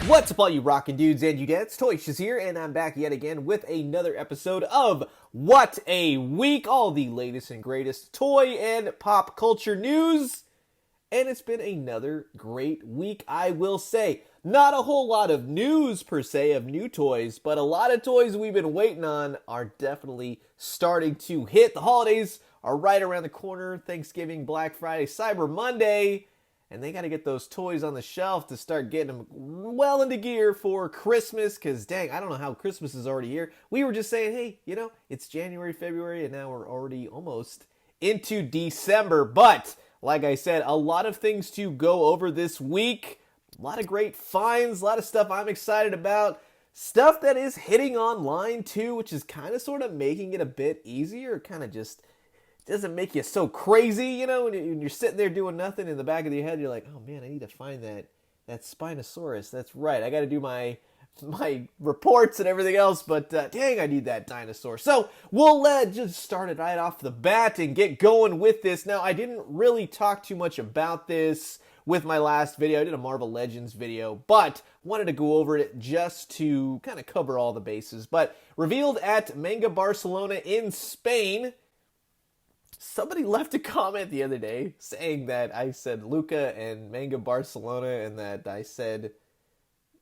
What's up all you rockin' dudes and dudettes, Shiz here, and I'm back yet again with another episode of What a Week, all the latest and greatest toy and pop culture news. And it's been another great week, I will say. Not a whole lot of news per se of new toys, but a lot of toys we've been waiting on are definitely starting to hit. The holidays are right around the corner, Thanksgiving, Black Friday, Cyber Monday. And they got to get those toys on the shelf to start getting them well into gear for Christmas. Because, dang, I don't know how Christmas is already here. We were just saying, hey, you know, it's January, February, and now we're already almost into December. But, like I said, a lot of things to go over this week. A lot of great finds, a lot of stuff I'm excited about. Stuff that is hitting online, too, which is kind of sort of making it a bit easier. Kind of just doesn't make you so crazy, you know, when you're sitting there doing nothing. In the back of your head, you're like, oh man, I need to find that Spinosaurus. That's right, I got to do my reports and everything else, but dang, I need that dinosaur. So we'll just start it right off the bat and get going with this. Now, I didn't really talk too much about this with my last video. I did a Marvel Legends video, but wanted to go over it just to kind of cover all the bases. But revealed at Manga Barcelona in Spain, somebody left a comment the other day saying that I said Luca and Manga Barcelona and that I said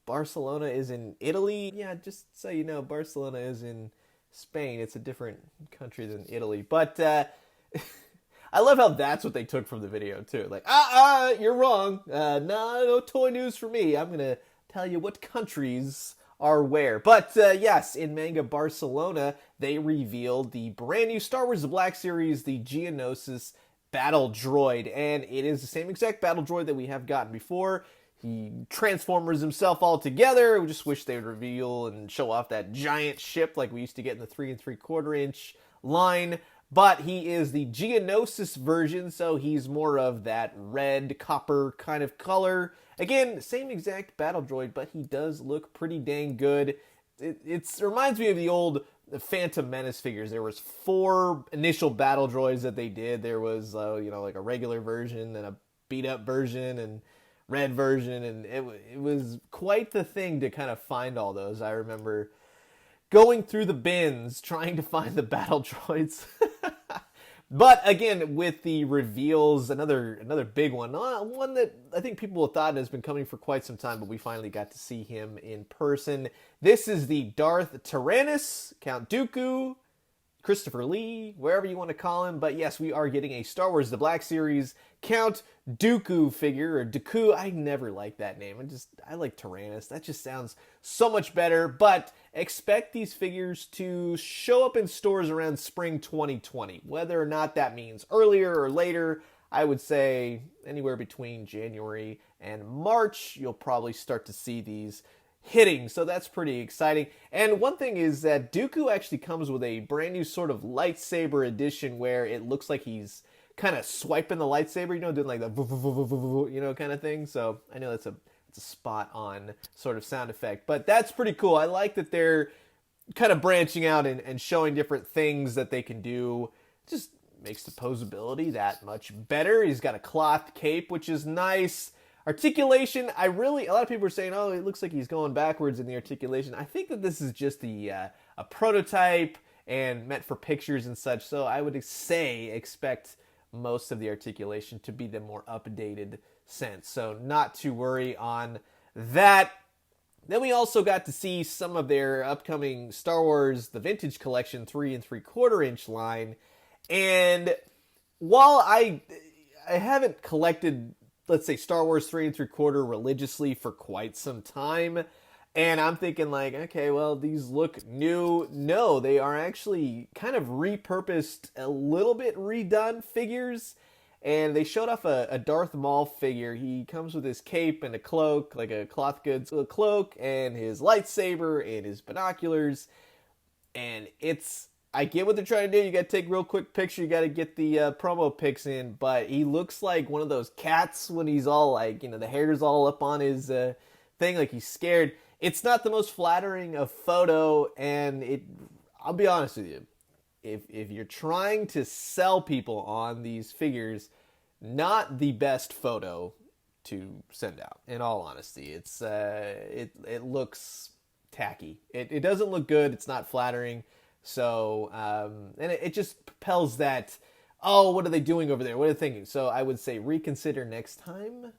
Barcelona is in Italy. Yeah, just so you know, Barcelona is in Spain. It's a different country than Italy. But I love how that's what they took from the video too. Like, you're wrong. No toy news for me. I'm going to tell you what countries are where. But yes, in Manga Barcelona, they revealed the brand new Star Wars The Black Series, the Geonosis Battle Droid. And it is the same exact Battle Droid that we have gotten before. He transformers himself all together. We just wish they would reveal and show off that giant ship like we used to get in the 3 3/4 inch line. But he is the Geonosis version, so he's more of that red, copper kind of color. Again, same exact battle droid, but he does look pretty dang good. It reminds me of the old Phantom Menace figures. There was 4 initial battle droids that they did. There was, like a regular version and a beat-up version and red version, and it was quite the thing to kind of find all those. I remember going through the bins trying to find the battle droids. But again, with the reveals, another big one. One that I think people have thought has been coming for quite some time, but we finally got to see him in person. This is the Darth Tyrannus, Count Dooku, Christopher Lee, wherever you want to call him. But yes, we are getting a Star Wars The Black Series Count Dooku figure, or DOOKU. I never like that name. I like Tyrannus. That just sounds so much better. But expect these figures to show up in stores around spring 2020. Whether or not that means earlier or later, I would say anywhere between January and March, you'll probably start to see these hitting, so that's pretty exciting. And one thing is that DOOKU actually comes with a brand new sort of lightsaber edition where it looks like he's kind of swiping the lightsaber, doing like the kind of thing. So I know it's a spot on sort of sound effect, but that's pretty cool. I like that they're kind of branching out and showing different things that they can do. Just makes the posability that much better. He's got a cloth cape, which is nice. Articulation, a lot of people are saying, oh, it looks like he's going backwards in the articulation. I think that this is just a prototype and meant for pictures and such, so I would expect most of the articulation to be the more updated sense. So not to worry on that. Then we also got to see some of their upcoming Star Wars, the Vintage Collection 3 3/4 inch line. And while I haven't collected, let's say, Star Wars 3 3/4 religiously for quite some time, and I'm thinking like, okay, well, these look new. No, they are actually kind of repurposed, a little bit redone figures. And they showed off a Darth Maul figure. He comes with his cape and a cloak, like a cloth goods cloak, and his lightsaber and his binoculars. And I get what they're trying to do. You got to take a real quick picture. You got to get the promo pics in. But he looks like one of those cats when he's all like, the hair's all up on his thing, like he's scared. It's not the most flattering of photo, and I'll be honest with you. If you're trying to sell people on these figures, not the best photo to send out. In all honesty, it looks tacky. It doesn't look good. It's not flattering. So and it just propels that. Oh, what are they doing over there? What are they thinking? So I would say reconsider next time.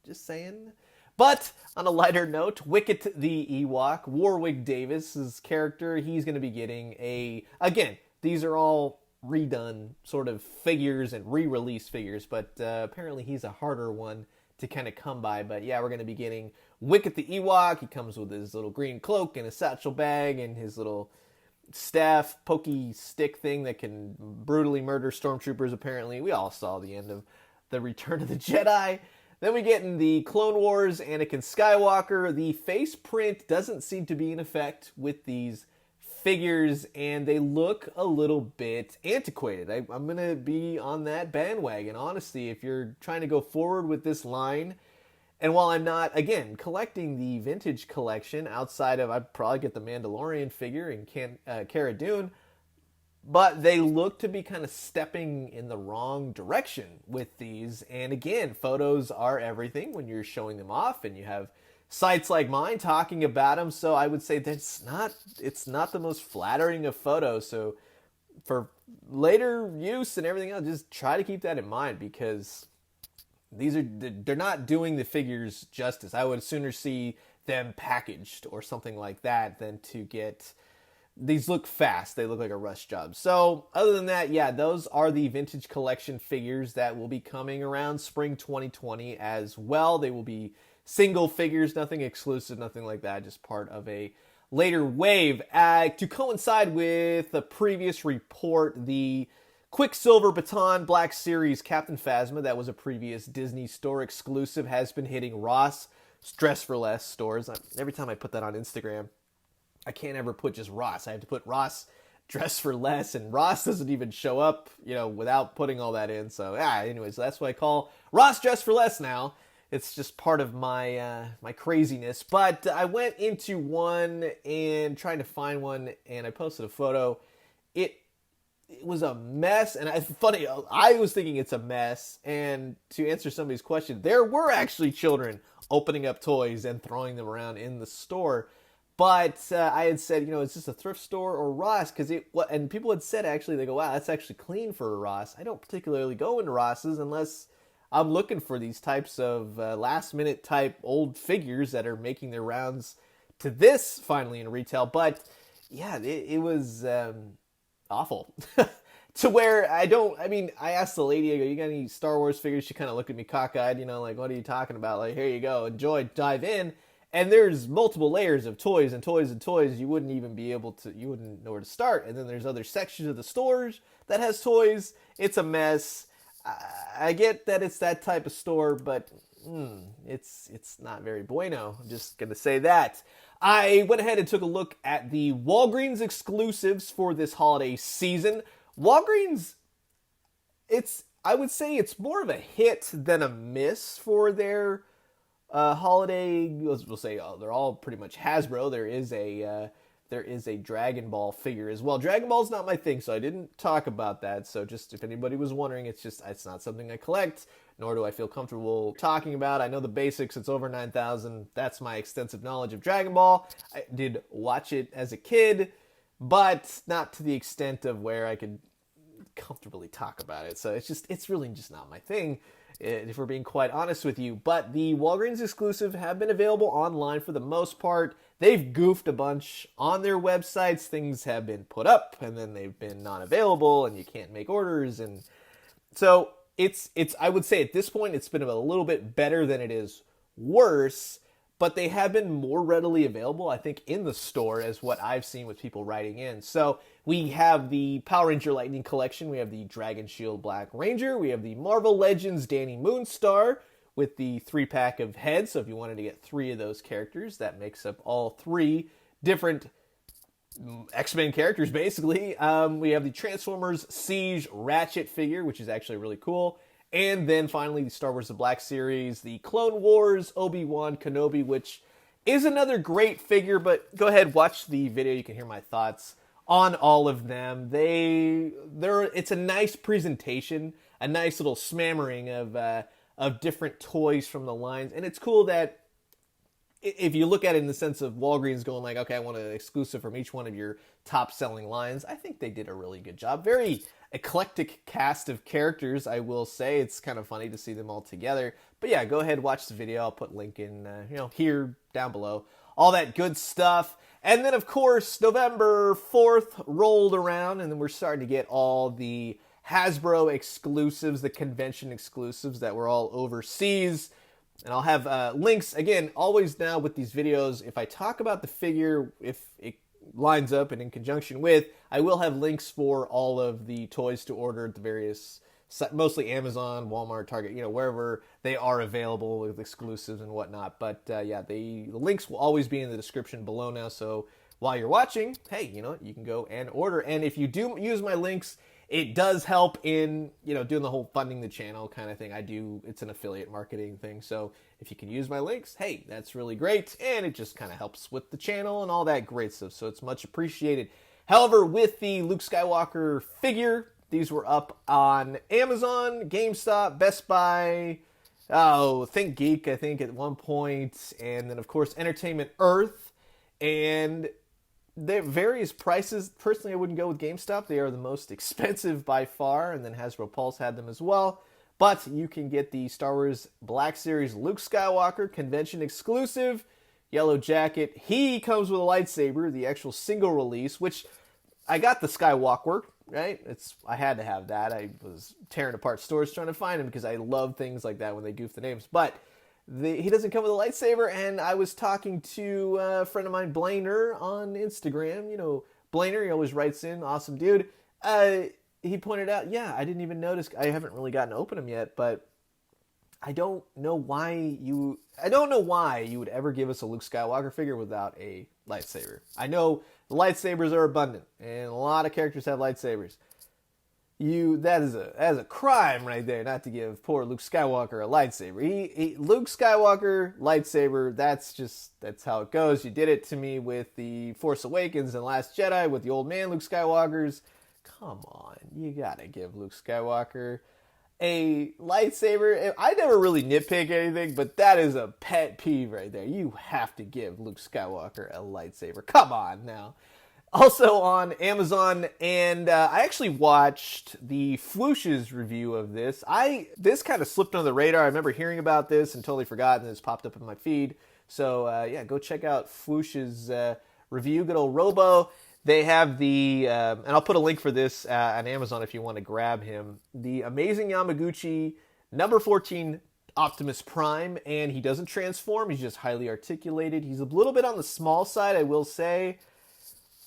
Just saying. But on a lighter note, Wicket the Ewok, Warwick Davis's character, he's going to be getting again, these are all redone sort of figures and re-release figures, but apparently he's a harder one to kind of come by. But yeah, we're going to be getting Wicket the Ewok. He comes with his little green cloak and a satchel bag and his little staff, pokey stick thing that can brutally murder stormtroopers, apparently. We all saw the end of The Return of the Jedi. Then we get in the Clone Wars, Anakin Skywalker. The face print doesn't seem to be in effect with these figures, and they look a little bit antiquated. I'm going to be on that bandwagon, honestly. If you're trying to go forward with this line, and while I'm not, again, collecting the vintage collection outside of, I'd probably get the Mandalorian figure and Cara Dune, but they look to be kind of stepping in the wrong direction with these. And again, photos are everything when you're showing them off, and you have sites like mine talking about them. So I would say it's not the most flattering of photos. So for later use and everything else, just try to keep that in mind, because they're not doing the figures justice. I would sooner see them packaged or something like that than to get. These look fast. They look like a rush job. So other than that, yeah, those are the vintage collection figures that will be coming around spring 2020 as well. They will be single figures, nothing exclusive, nothing like that, just part of a later wave. To coincide with the previous report, the Quicksilver Baton Black Series Captain Phasma, that was a previous Disney Store exclusive, has been hitting Ross Dress for Less stores. Every time I put that on Instagram, I can't ever put just Ross. I have to put Ross Dress for Less, and Ross doesn't even show up, without putting all that in. So, anyways, that's what I call Ross Dress for Less now. It's just part of my my craziness. But I went into one and trying to find one, and I posted a photo. It was a mess, and funny, I was thinking it's a mess. And to answer somebody's question, there were actually children opening up toys and throwing them around in the store. But I had said, is this a thrift store or Ross? And people had said, actually, they go, wow, that's actually clean for a Ross. I don't particularly go into Ross's unless I'm looking for these types of last-minute type old figures that are making their rounds to this finally in retail. But yeah, it was awful. To where I asked the lady, I go, you got any Star Wars figures? She kind of looked at me cockeyed, like, what are you talking about? Like, here you go, enjoy, dive in. And there's multiple layers of toys and toys and toys. You wouldn't know where to start. And then there's other sections of the stores that has toys. It's a mess. I get that it's that type of store, but it's not very bueno. I'm just going to say that. I went ahead and took a look at the Walgreens exclusives for this holiday season. Walgreens, I would say it's more of a hit than a miss for their holiday. We'll say they're all pretty much Hasbro. There is a Dragon Ball figure as well. Dragon Ball's not my thing, so I didn't talk about that. So just if anybody was wondering, it's not something I collect, nor do I feel comfortable talking about. I know the basics. It's over 9,000. That's my extensive knowledge of Dragon Ball. I did watch it as a kid, but not to the extent of where I could comfortably talk about it. So it's really just not my thing, if we're being quite honest with you. But the Walgreens exclusive have been available online for the most part. They've goofed a bunch on their websites. Things have been put up and then they've been not available and you can't make orders. And so it's I would say at this point it's been a little bit better than it is worse, but they have been more readily available, I think, in the store as what I've seen with people writing in. So we have the Power Ranger Lightning Collection. We have the Dragon Shield Black Ranger. We have the Marvel Legends Danny Moonstar with the 3-pack of heads. So if you wanted to get 3 of those characters, that makes up all 3 different X-Men characters, basically. We have the Transformers Siege Ratchet figure, which is actually really cool. And then finally, the Star Wars The Black Series, the Clone Wars Obi-Wan Kenobi, which is another great figure. But go ahead, watch the video. You can hear my thoughts on all of them. It's a nice presentation, a nice little smattering of different toys from the lines. And it's cool that if you look at it in the sense of Walgreens going like, okay, I want an exclusive from each one of your top selling lines, I think they did a really good job. Very eclectic cast of characters, I will say. It's kind of funny to see them all together. But yeah, go ahead, watch the video. I'll put link in, here down below. All that good stuff. And then, of course, November 4th rolled around, and then we're starting to get all the Hasbro exclusives, the convention exclusives that were all overseas. And I'll have links, again, always now with these videos, if I talk about the figure, if it lines up and in conjunction with, I will have links for all of the toys to order at the various, mostly Amazon, Walmart, Target, wherever they are available with exclusives and whatnot. But yeah, the links will always be in the description below now, so while you're watching, hey, you can go and order. And if you do use my links, it does help in, doing the whole funding the channel kind of thing. It's an affiliate marketing thing. So if you can use my links, hey, that's really great. And it just kind of helps with the channel and all that great stuff. So it's much appreciated. However, with the Luke Skywalker figure, these were up on Amazon, GameStop, Best Buy, ThinkGeek, I think at one point. And then, of course, Entertainment Earth. And they're various prices. Personally, I wouldn't go with GameStop. They are the most expensive by far, and then Hasbro Pulse had them as well. But you can get the Star Wars Black Series Luke Skywalker convention exclusive, yellow jacket. He comes with a lightsaber, the actual single release, which I got the Skywalker, right? I had to have that. I was tearing apart stores trying to find him because I love things like that when they goof the names. But he doesn't come with a lightsaber, and I was talking to a friend of mine, Blainer, on Instagram. Blainer, he always writes in, awesome dude. He pointed out, yeah, I didn't even notice. I haven't really gotten to open them yet, but I don't know why you would ever give us a Luke Skywalker figure without a lightsaber. I know the lightsabers are abundant, and a lot of characters have lightsabers. That is a crime right there, not to give poor Luke Skywalker a lightsaber. Luke Skywalker lightsaber. That's how it goes. You did it to me with the Force Awakens and Last Jedi with the old man Luke Skywalkers. Come on, you gotta give Luke Skywalker a lightsaber. I never really nitpick anything, but that is a pet peeve right there. You have to give Luke Skywalker a lightsaber. Come on now. Also on Amazon, and I actually watched the Fwoosh's review of this. This kind of slipped under the radar. I remember hearing about this and totally forgot, and it's popped up in my feed. So yeah, go check out Fwoosh's review. Good old Robo. They have the, and I'll put a link for this on Amazon if you want to grab him. The amazing Yamaguchi number 14 Optimus Prime, and he doesn't transform. He's just highly articulated. He's a little bit on the small side, I will say.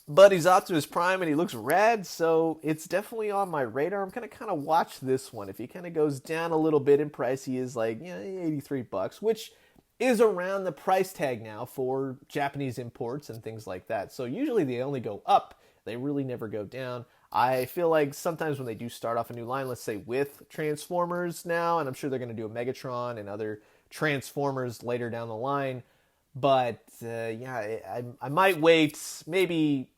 But he's Optimus Prime and he looks rad, so it's definitely on my radar. I'm going to kind of watch this one. If he kind of goes down a little bit in price, he is like, $83, which is around the price tag now for Japanese imports and things like that. So usually they only go up. They really never go down. I feel like sometimes when they do start off a new line, let's say with Transformers now, and I'm sure they're going to do a Megatron and other Transformers later down the line, but I might wait, maybe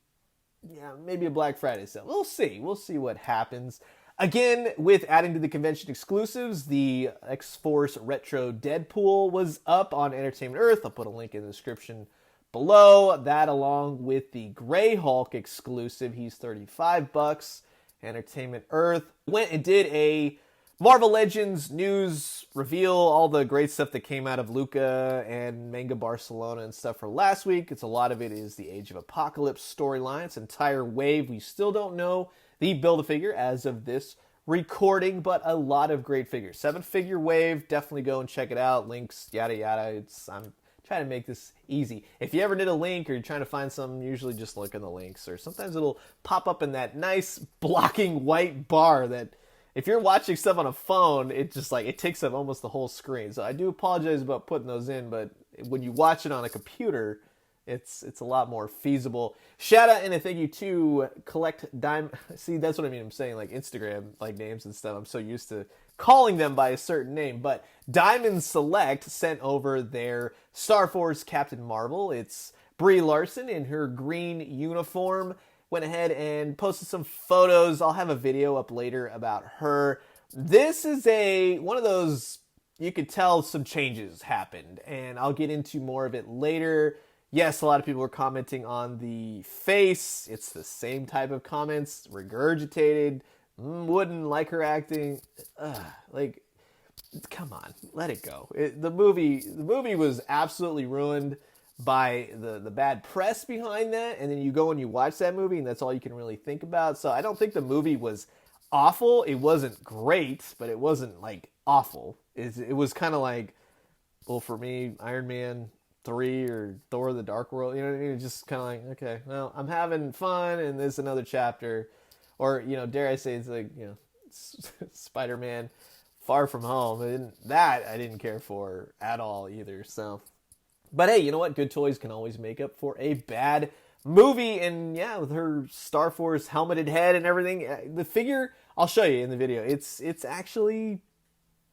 a Black Friday sale. We'll see what happens. Again, with adding to the convention exclusives, the X-Force Retro Deadpool was up on Entertainment Earth. I'll put a link in the description below. That along with the Grey Hulk exclusive, he's $35. Entertainment Earth went and did a Marvel Legends news reveal, all the great stuff that came out of Luca and Manga Barcelona and stuff for last week. A lot of it is the Age of Apocalypse storyline. It's an entire wave. We still don't know the Build-A-Figure as of this recording, but a lot of great figures. 7-figure wave. Definitely go and check it out. Links, yada yada. I'm trying to make this easy. If you ever need a link or you're trying to find something, usually just look in the links, or sometimes it'll pop up in that nice blocking white bar that if you're watching stuff on a phone, it takes up almost the whole screen. So I do apologize about putting those in, but when you watch it on a computer, it's a lot more feasible. Shout out and a thank you to Collect Dime. See, that's what I mean. I'm saying like Instagram like names and stuff. I'm so used to calling them by a certain name. But Diamond Select sent over their Star Force Captain Marvel. It's Brie Larson in her green uniform. Went ahead and posted some photos. I'll have a video up later about her. This is one of those you could tell some changes happened, and I'll get into more of it later. Yes, a lot of people were commenting on the face. It's the same type of comments, regurgitated, wouldn't like her acting. Like, come on, let it go. The movie was absolutely ruined by the bad press behind that, and then you go and you watch that movie, and that's all you can really think about. So I don't think the movie was awful. It wasn't great, but it wasn't like awful. It was kind of like, well, for me, Iron Man 3 or Thor: The Dark World. You know what I mean? It's just kind of like, okay, well, I'm having fun, and there's another chapter, or dare I say, it's like Spider-Man Far From Home. I didn't care for at all either. So. But hey, you know what? Good toys can always make up for a bad movie. And yeah, with her Star Force helmeted head and everything, the figure, I'll show you in the video. It's actually,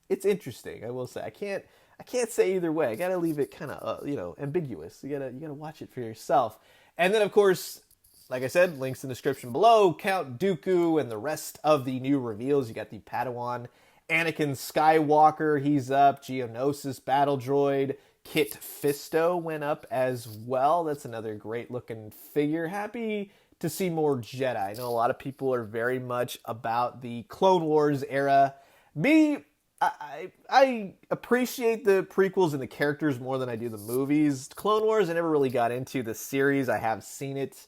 it's interesting. I will say, I can't say either way. I gotta leave it kind of ambiguous. You gotta watch it for yourself. And then of course, like I said, links in the description below. Count Dooku and the rest of the new reveals. You got the Padawan, Anakin Skywalker. He's up. Geonosis battle droid. Kit Fisto went up as well. That's another great looking figure. Happy to see more Jedi. I know a lot of people are very much about the Clone Wars era. Me, I appreciate the prequels and the characters more than I do the movies. Clone Wars, I never really got into the series. I have seen it.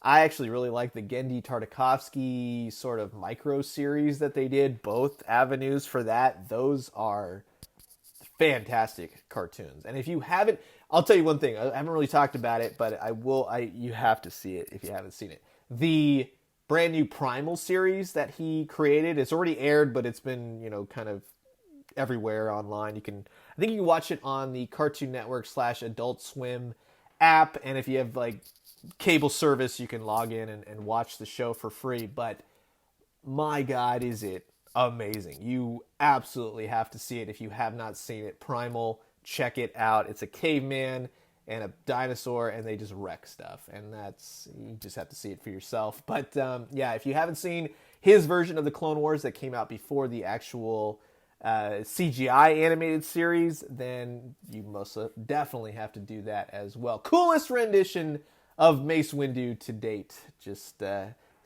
I actually really like the Genndy Tartakovsky sort of micro series that they did. Both avenues for that. Those are fantastic cartoons. And if you haven't, I'll tell you one thing. I haven't really talked about it, but you have to see it if you haven't seen it. The brand new Primal series that he created, it's already aired, but it's been, kind of everywhere online. I think you can watch it on the Cartoon Network / Adult Swim app. And if you have like cable service, you can log in and watch the show for free. But my God, is it amazing. You absolutely have to see it if you have not seen it. Primal, check it out. It's a caveman and a dinosaur, and they just wreck stuff. And you just have to see it for yourself. But yeah, if you haven't seen his version of the Clone Wars that came out before the actual CGI animated series, then you most definitely have to do that as well. Coolest rendition of Mace Windu to date. Just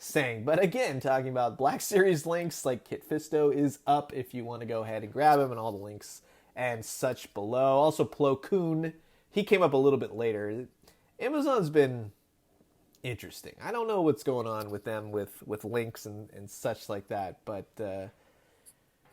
saying. But again, talking about Black Series links, like Kit Fisto is up if you want to go ahead and grab him, and all the links and such below. Also, KOON, he came up a little bit later. Amazon's been interesting. I don't know what's going on with them with links and such like that, but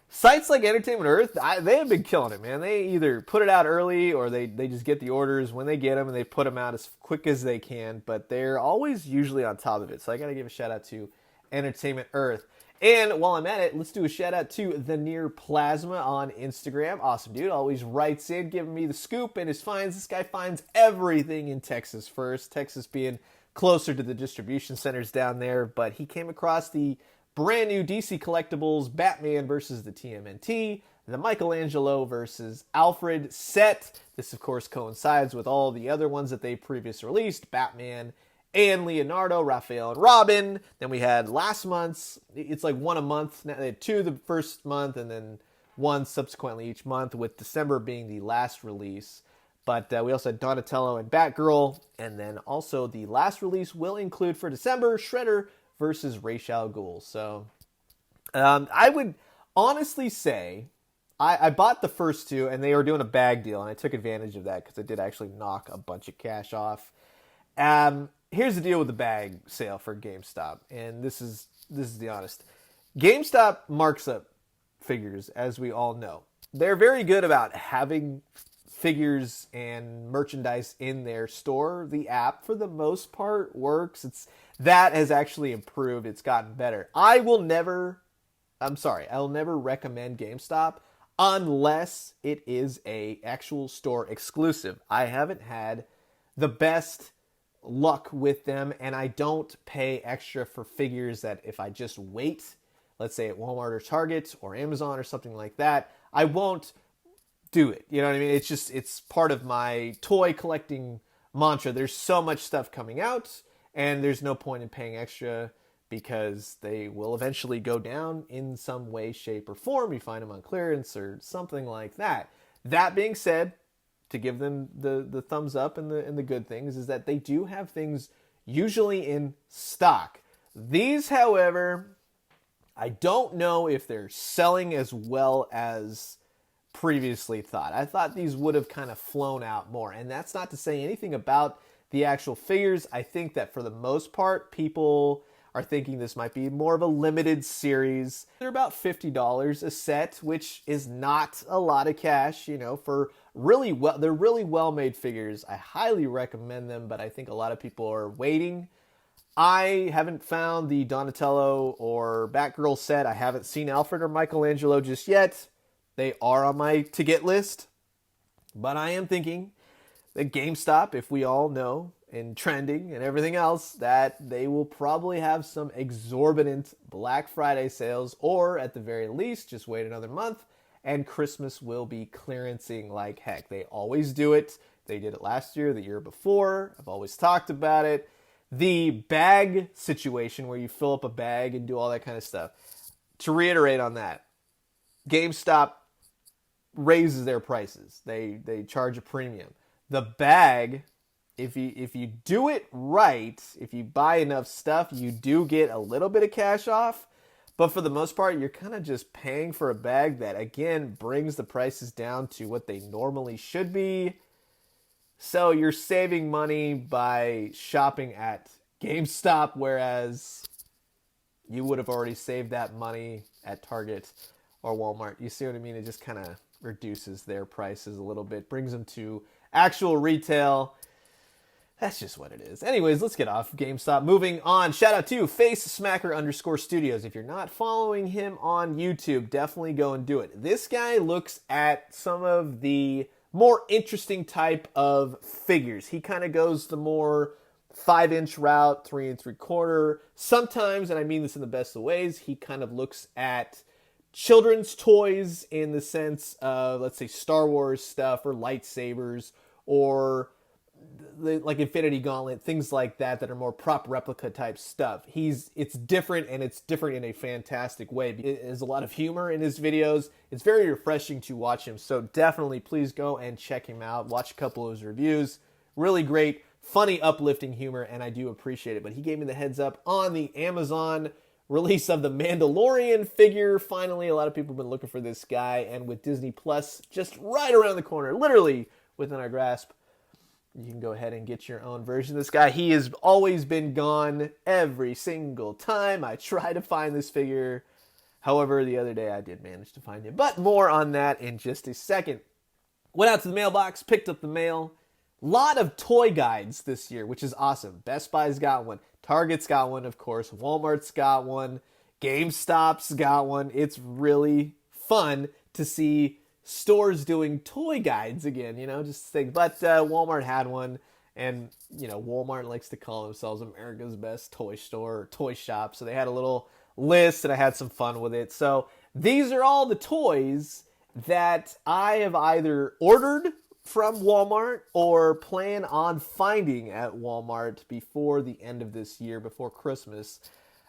sites like Entertainment Earth, they have been killing it, man. They either put it out early or they just get the orders when they get them and they put them out as quick as they can, but they're always usually on top of it. So I got to give a shout out to Entertainment Earth. And while I'm at it, let's do a shout out to The Near Plasma on Instagram. Awesome dude, always writes in, giving me the scoop and his finds. This guy finds everything in Texas first, Texas being closer to the distribution centers down there, but he came across the brand new DC Collectibles Batman versus the TMNT, the Michelangelo versus Alfred set. This, of course, coincides with all the other ones that they previously released, Batman and Leonardo, Raphael and Robin. Then we had last month's, it's like one a month. Now they had two the first month and then one subsequently each month, with December being the last release. But we also had Donatello and Batgirl. And then also the last release will include for December, Shredder versus Ra's al Ghul. So I would honestly say I bought the first two, and they were doing a bag deal, and I took advantage of that because it did actually knock a bunch of cash off. Here's the deal with the bag sale for GameStop, and this is the honest. GameStop marks up figures, as we all know. They're very good about having figures and merchandise in their store. The app, for the most part, works. That has actually improved. It's gotten better. I will never recommend GameStop unless it is a actual store exclusive. I haven't had the best luck with them, and I don't pay extra for figures that if I just wait, let's say at Walmart or Target or Amazon or something like that, I won't do it. You know what I mean? It's part of my toy collecting mantra. There's so much stuff coming out, and there's no point in paying extra because they will eventually go down in some way, shape, or form. You find them on clearance or something like that. That being said, to give them the thumbs up and the good things is that they do have things usually in stock. These, however, I don't know if they're selling as well as previously thought. I thought these would have kind of flown out more, and that's not to say anything about the actual figures. I think that for the most part, people are thinking this might be more of a limited series. They're about $50 a set, which is not a lot of cash, you know, for they're really well-made figures. I highly recommend them, but I think a lot of people are waiting. I haven't found the Donatello or Batgirl set. I haven't seen Alfred or Michelangelo just yet. They are on my to-get list. But I am thinking that GameStop, if we all know, and trending and everything else, that they will probably have some exorbitant Black Friday sales, or at the very least, just wait another month, and Christmas will be clearancing like heck. They always do it. They did it last year, the year before. I've always talked about it. The bag situation where you fill up a bag and do all that kind of stuff. To reiterate on that, GameStop raises their prices. They charge a premium. The bag, if you do it right, if you buy enough stuff, you do get a little bit of cash off. But for the most part, you're kind of just paying for a bag that, again, brings the prices down to what they normally should be. So you're saving money by shopping at GameStop, whereas you would have already saved that money at Target or Walmart. You see what I mean? It just kind of reduces their prices a little bit, brings them to actual retail. That's just what it is. Anyways, let's get off GameStop. Moving on. Shout out to FaceSmacker_Studios. If you're not following him on YouTube, definitely go and do it. This guy looks at some of the more interesting type of figures. He kind of goes the more 5-inch route, 3 3/4. Sometimes, and I mean this in the best of ways, he kind of looks at children's toys in the sense of, let's say, Star Wars stuff or lightsabers or like Infinity Gauntlet, things like that that are more prop replica type stuff. It's different, and it's different in a fantastic way. There's a lot of humor in his videos. It's very refreshing to watch him. So definitely please go and check him out. Watch a couple of his reviews. Really great, funny, uplifting humor, and I do appreciate it. But he gave me the heads up on the Amazon release of the Mandalorian figure. Finally, a lot of people have been looking for this guy, and with Disney Plus just right around the corner, literally within our grasp, you can go ahead and get your own version of this guy. He has always been gone every single time I try to find this figure. However, the other day I did manage to find him. But more on that in just a second. Went out to the mailbox, picked up the mail. Lot of toy guides this year, which is awesome. Best Buy's got one. Target's got one, of course. Walmart's got one. GameStop's got one. It's really fun to see stores doing toy guides again, you know, just think. But Walmart had one, and, you know, Walmart likes to call themselves America's best toy store or toy shop. So they had a little list, and I had some fun with it. So these are all the toys that I have either ordered from Walmart or plan on finding at Walmart before the end of this year, before Christmas.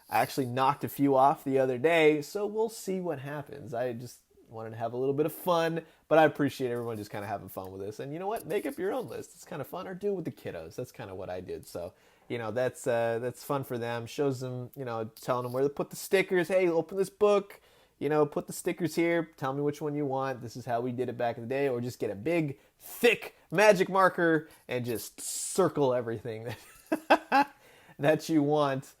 I actually knocked a few off the other day, so we'll see what happens. I just wanted to have a little bit of fun, but I appreciate everyone just kind of having fun with this. And you know what? Make up your own list. It's kind of fun, or do it with the kiddos. That's kind of what I did. So, you know, that's fun for them. Shows them, you know, telling them where to put the stickers. Hey, open this book. You know, put the stickers here. Tell me which one you want. This is how we did it back in the day. Or just get a big, thick magic marker and just circle everything that you want.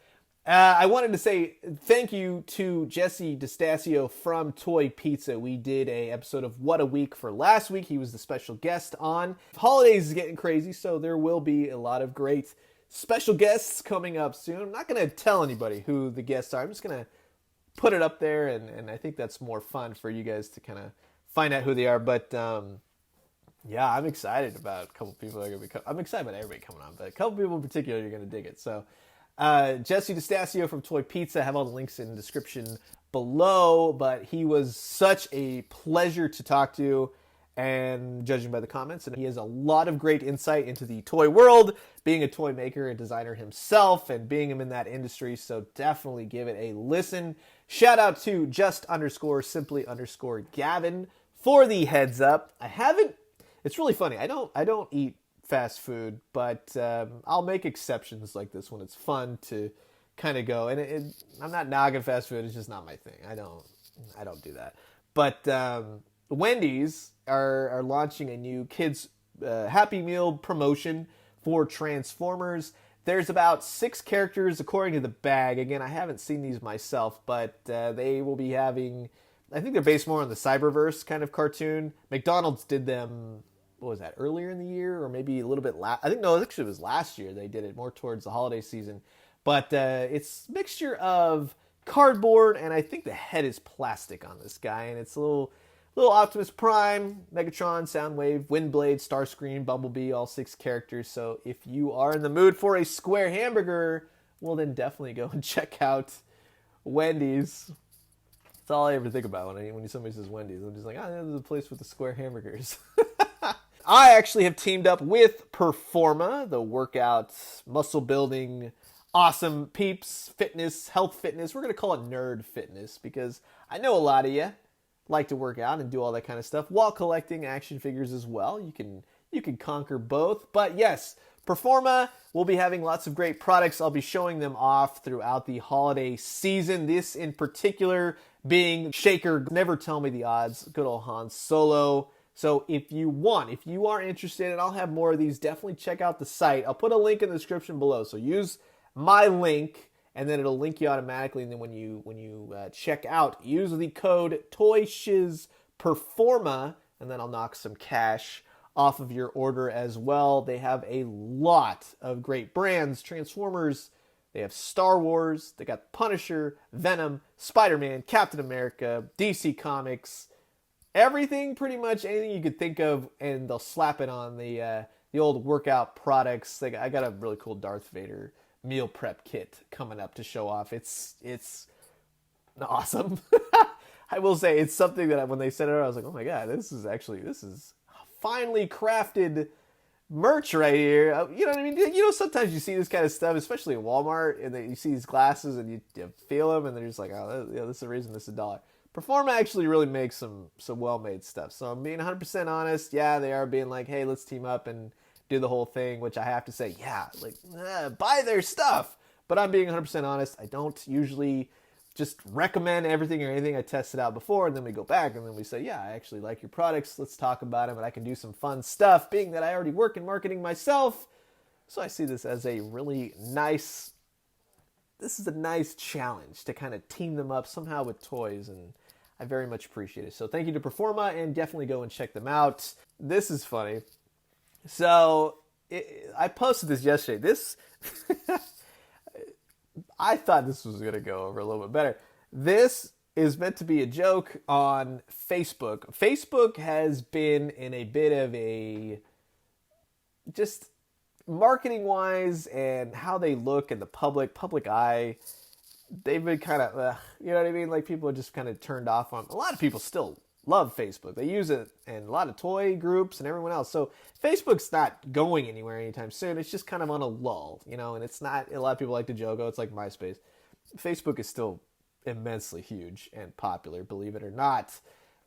I wanted to say thank you to Jesse DeStasio from Toy Pizza. We did a episode of What a Week for last week. He was the special guest on. Holidays is getting crazy, so there will be a lot of great special guests coming up soon. I'm not going to tell anybody who the guests are. I'm just going to put it up there, and I think that's more fun for you guys to kind of find out who they are. But yeah, I'm excited about a couple people that are going to be I'm excited about everybody coming on, but a couple people in particular are going to dig it. So Jesse DeStasio from Toy Pizza. I have all the links in the description below, but he was such a pleasure to talk to. and judging by the comments, and he has a lot of great insight into the toy world, being a toy maker and designer himself, and being him in that industry, so definitely give it a listen. Shout out to just_simply_Gavin for the heads up. It's really funny, I don't eat fast food, but I'll make exceptions like this when it's fun to kind of go, and I'm not knocking fast food, it's just not my thing. I don't do that. But Wendy's are launching a new kids Happy Meal promotion for Transformers. There's about 6 characters according to the bag. Again, I haven't seen these myself, but they will be having, I think they're based more on the Cyberverse kind of cartoon. McDonald's did them, what was that, earlier in the year, or maybe a little bit I think, no, actually it was last year. They did it more towards the holiday season. But it's a mixture of cardboard, and I think the head is plastic on this guy, and it's a little Optimus Prime, Megatron, Soundwave, Windblade, Starscream, Bumblebee, all 6 characters. So if you are in the mood for a square hamburger, well then definitely go and check out Wendy's. That's all I ever think about when somebody says Wendy's. I'm just like, this is a place with the square hamburgers. I actually have teamed up with PERFORMA, the workout, muscle building, awesome peeps, health fitness. We're going to call it nerd fitness because I know a lot of you like to work out and do all that kind of stuff while collecting action figures as well. You can conquer both. But yes, PERFORMA will be having lots of great products. I'll be showing them off throughout the holiday season. This in particular being Shaker, Never Tell Me the Odds, good old Han Solo. So if you are interested, and I'll have more of these, definitely check out the site. I'll put a link in the description below. So use my link, and then it'll link you automatically. And then when you check out, use the code TOYSHIZPERFORMA, and then I'll knock some cash off of your order as well. They have a lot of great brands, Transformers. They have Star Wars. They got Punisher, Venom, Spider-Man, Captain America, DC Comics. Everything, pretty much anything you could think of, and they'll slap it on the old workout products. I got a really cool Darth Vader meal prep kit coming up to show off. It's awesome. I will say it's something that when they said it, I was like, oh my god, this is finely crafted merch right here. You know what I mean? Sometimes you see this kind of stuff, especially in Walmart, and you see these glasses and you feel them, and they're just like, oh, this is the reason this is $1. PERFORMA actually really makes some well-made stuff. So I'm being 100% honest. Yeah, they are being like, hey, let's team up and do the whole thing, which I have to say, yeah, buy their stuff. But I'm being 100% honest. I don't usually just recommend everything or anything. I test it out before, and then we go back, and then we say, yeah, I actually like your products. Let's talk about them, and I can do some fun stuff, being that I already work in marketing myself. So I see this as a really nice challenge to kind of team them up somehow with toys, and I very much appreciate it. So thank you to PERFORMA, and definitely go and check them out. This is funny. So I posted this yesterday. I thought this was going to go over a little bit better. This is meant to be a joke on Facebook. Facebook has been in a bit of a, just marketing-wise and how they look in the public eye, they've been kind of, you know what I mean? Like, people are just kind of turned off on. A lot of people still love Facebook. They use it in a lot of toy groups and everyone else. So Facebook's not going anywhere anytime soon. It's just kind of on a lull, and it's not, a lot of people like to joke, oh, it's like MySpace. Facebook is still immensely huge and popular, believe it or not.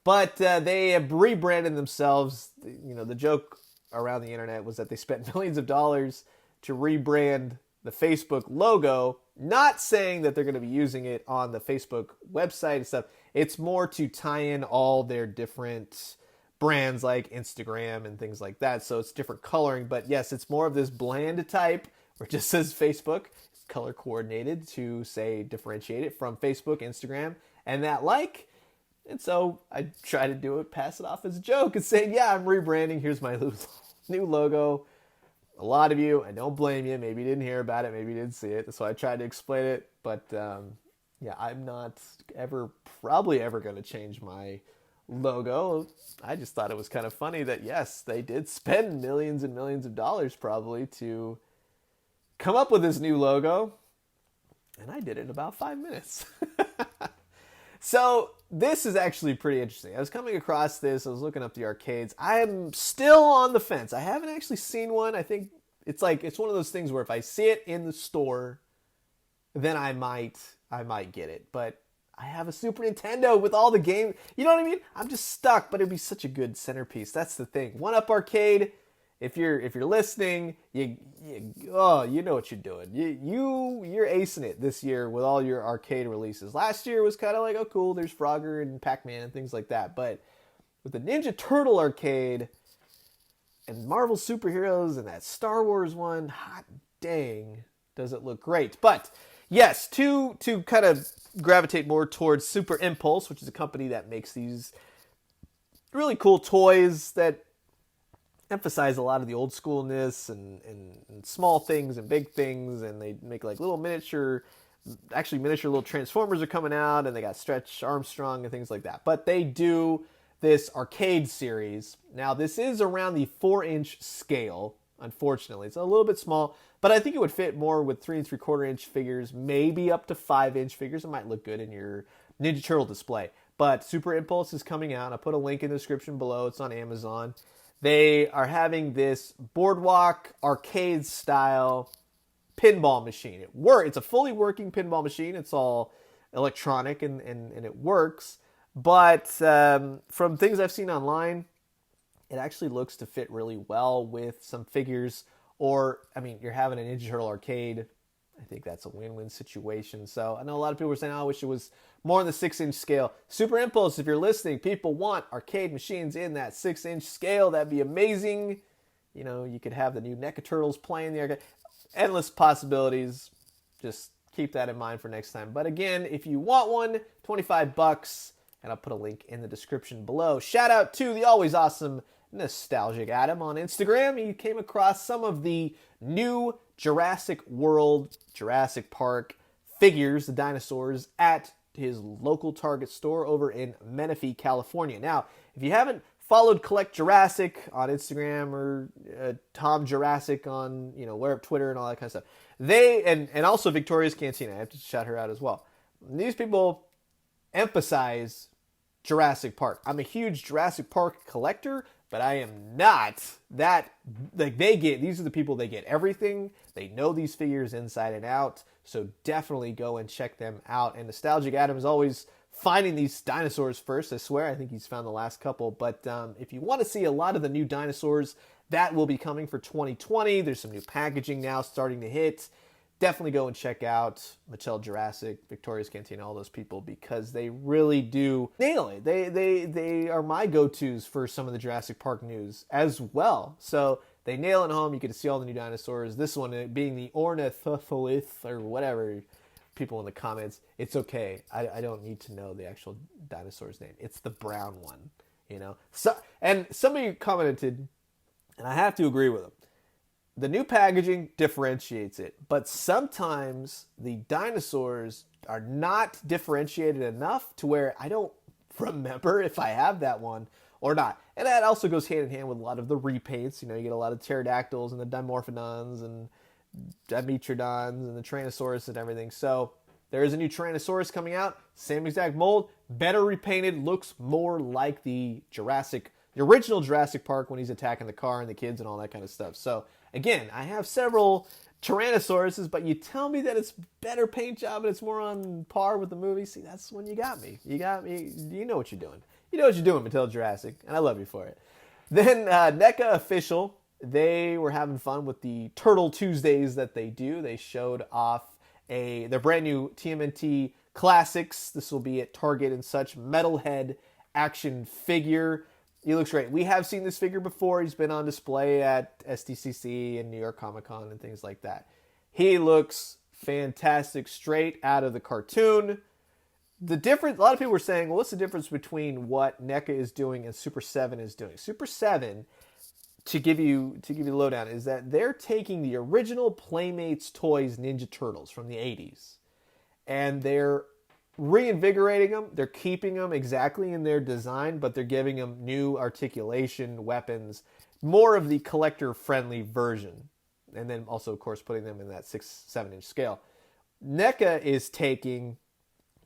But they have rebranded themselves. The joke around the internet was that they spent millions of dollars to rebrand the Facebook logo, not saying that they're going to be using it on the Facebook website and stuff. It's more to tie in all their different brands like Instagram and things like that. So it's different coloring. But yes, it's more of this bland type where it just says Facebook. It's color coordinated to, say, differentiate it from Facebook, Instagram, and that like. And so I try to do it, pass it off as a joke and saying, yeah, I'm rebranding. Here's my new logo. A lot of you, I don't blame you. Maybe you didn't hear about it. Maybe you didn't see it. So I tried to explain it. But yeah, I'm not probably ever going to change my logo. I just thought it was kind of funny that, yes, they did spend millions and millions of dollars probably to come up with this new logo. And I did it in about 5 minutes. So this is actually pretty interesting. I was coming across this. I was looking up the arcades. I am still on the fence. I haven't actually seen one. I think it's one of those things where if I see it in the store, then I might get it. But I have a Super Nintendo with all the games. You know what I mean? I'm just stuck, but it'd be such a good centerpiece. That's the thing. One Up Arcade. If you're listening, you know what you're doing. You're acing it this year with all your arcade releases. Last year was kind of like, oh cool, there's Frogger and Pac-Man and things like that. But with the Ninja Turtle arcade and Marvel superheroes and that Star Wars one, hot dang, does it look great. But yes, to kind of gravitate more towards Super Impulse, which is a company that makes these really cool toys that emphasize a lot of the old schoolness and small things and big things, and they make like little miniature little Transformers are coming out, and they got Stretch Armstrong and things like that. But they do this arcade series. Now this is around the 4-inch scale, unfortunately. It's a little bit small, but I think it would fit more with 3 3/4-inch figures, maybe up to 5-inch figures. It might look good in your Ninja Turtle display. But Super Impulse is coming out. I'll put a link in the description below. It's on Amazon. They are having this boardwalk arcade style pinball machine. It's a fully working pinball machine. It's all electronic and it works. But from things I've seen online, it actually looks to fit really well with some figures. Or, I mean, you're having a Ninja Turtle arcade. I think that's a win-win situation. So I know a lot of people were saying, I wish it was more on the 6-inch scale. Super Impulse, if you're listening, people want arcade machines in that 6-inch scale. That'd be amazing. You know, you could have the new NECA Turtles playing the arcade. Endless possibilities. Just keep that in mind for next time. But again, if you want one, $25, and I'll put a link in the description below. Shout out to the always awesome Nostalgic Adam on Instagram. He came across some of the new Jurassic World, Jurassic Park figures, the dinosaurs, at his local Target store over in Menifee, California. Now, if you haven't followed Collect Jurassic on Instagram or Tom Jurassic on, where Twitter and all that kind of stuff, they, and also Victoria's Cantina, I have to shout her out as well. These people emphasize Jurassic Park. I'm a huge Jurassic Park collector, but I am not that, like, these are the people, they get everything. They know these figures inside and out. So definitely go and check them out. And Nostalgic Adam is always finding these dinosaurs first. I swear, I think he's found the last couple. But if you want to see a lot of the new dinosaurs, that will be coming for 2020. There's some new packaging now starting to hit. Definitely go and check out Mattel Jurassic, Victoria's Cantina, all those people, because they really do nail it. They are my go-tos for some of the Jurassic Park news as well. So they nail it home. You get to see all the new dinosaurs. This one being the Ornithophilus or whatever, people in the comments. It's okay. I don't need to know the actual dinosaur's name. It's the brown one, So, and somebody commented, and I have to agree with them. The new packaging differentiates it, but sometimes the dinosaurs are not differentiated enough to where I don't remember if I have that one or not. And that also goes hand in hand with a lot of the repaints. You get a lot of pterodactyls and the dimorphodons and dimetrodons and the Tyrannosaurus and everything. So there is a new Tyrannosaurus coming out, same exact mold, better repainted, looks more like the original Jurassic Park when he's attacking the car and the kids and all that kind of stuff. So again, I have several Tyrannosauruses, but you tell me that it's better paint job and it's more on par with the movie. See, that's when you got me. You got me. You know what you're doing. You know what you're doing, Mattel Jurassic, and I love you for it. Then NECA Official, they were having fun with the Turtle Tuesdays that they do. They showed off their brand new TMNT Classics. This will be at Target and such. Metalhead action figure. He looks great. We have seen this figure before. He's been on display at SDCC and New York Comic Con and things like that. He looks fantastic straight out of the cartoon. A lot of people were saying, well, what's the difference between what NECA is doing and Super 7 is doing? Super 7, to give you the lowdown, is that they're taking the original Playmates Toys Ninja Turtles from the 80s, and they're reinvigorating them. They're keeping them exactly in their design, but they're giving them new articulation, weapons, more of the collector-friendly version. And then also, of course, putting them in that 6-7 inch scale. NECA is taking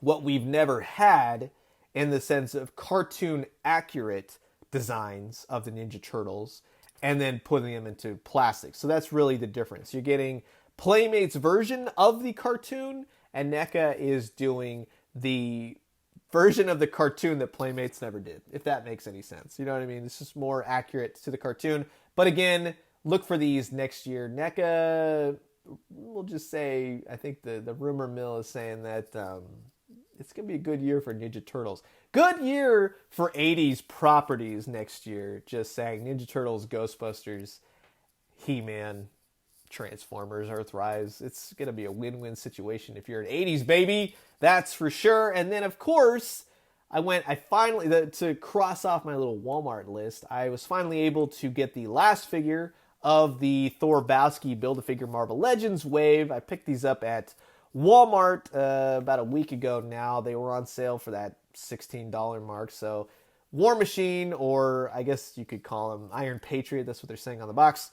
what we've never had in the sense of cartoon accurate designs of the Ninja Turtles and then putting them into plastic. So that's really the difference. You're getting Playmate's version of the cartoon, and NECA is doing the version of the cartoon that Playmates never did, if that makes any sense. You know what I mean? It's just more accurate to the cartoon. But again, look for these next year. NECA, we'll just say, I think the rumor mill is saying that it's going to be a good year for Ninja Turtles. Good year for 80s properties next year. Just saying, Ninja Turtles, Ghostbusters, He-Man, Transformers, Earthrise. It's going to be a win-win situation if you're an 80s baby. That's for sure. And then, of course, I finally, to cross off my little Walmart list, I was finally able to get the last figure of the Thor Bowski Build-A-Figure Marvel Legends wave. I picked these up at Walmart about a week ago now. They were on sale for that $16 mark. So War Machine, or I guess you could call him Iron Patriot. That's what they're saying on the box.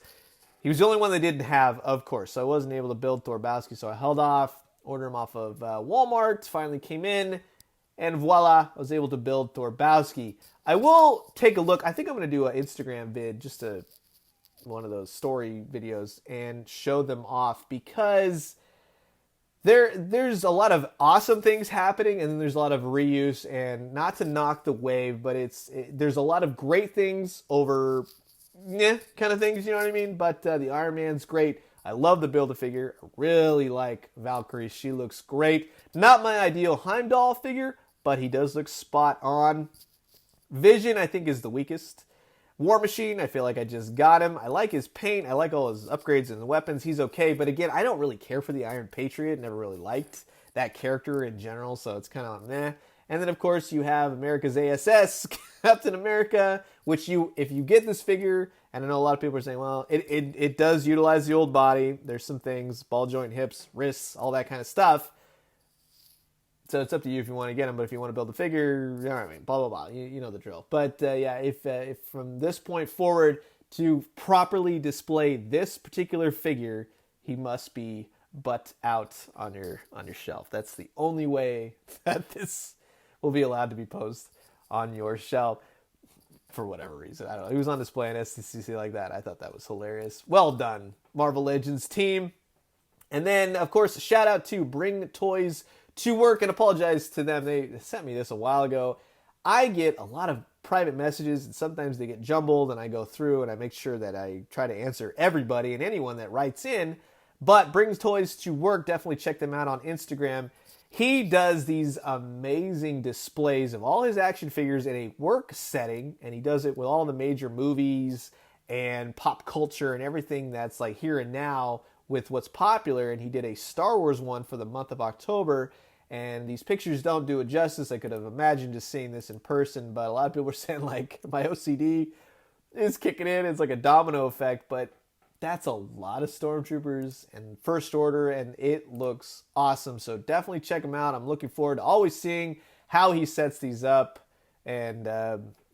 He was the only one they didn't have, of course. So I wasn't able to build Thor Bowski, so I held off, ordered him off of Walmart. Finally came in, and voila, I was able to build Thor Bowski. I will take a look. I think I'm going to do an Instagram vid, just one of those story videos, and show them off, because there's a lot of awesome things happening, and then there's a lot of reuse, and not to knock the wave, but there's a lot of great things over kind of things, you know what I mean? But the Iron Man's great. I love the Build-A-Figure. I really like Valkyrie. She looks great. Not my ideal Heimdall figure, but he does look spot on. Vision, I think, is the weakest. War Machine, I feel like I just got him. I like his paint. I like all his upgrades and the weapons. He's okay. But again, I don't really care for the Iron Patriot. Never really liked that character in general, so it's kind of meh. And then, of course, you have America's ASS, Captain America, which if you get this figure, and I know a lot of people are saying, well, it does utilize the old body. There's some things, ball joint, hips, wrists, all that kind of stuff. So it's up to you if you want to get them, but if you want to build the figure, you know what I mean, blah, blah, blah. You know the drill. But yeah, if from this point forward to properly display this particular figure, he must be butt out on your shelf. That's the only way that this will be allowed to be posed on your shelf for whatever reason. I don't know. He was on display in SDCC like that. I thought that was hilarious. Well done, Marvel Legends team. And then, of course, shout out to Bring Toys to Work, and apologize to them. They sent me this a while ago. I get a lot of private messages, and sometimes they get jumbled, and I go through and I make sure that I try to answer everybody and anyone that writes in. But Brings Toys to Work, definitely check them out on Instagram. He does these amazing displays of all his action figures in a work setting, and he does it with all the major movies and pop culture and everything that's like here and now with what's popular. And he did a Star Wars one for the month of October, and these pictures don't do it justice. I could have imagined just seeing this in person, but a lot of people were saying like my OCD is kicking in. It's like a domino effect, but that's a lot of Stormtroopers and First Order, and it looks awesome. So definitely check him out. I'm looking forward to always seeing how he sets these up, and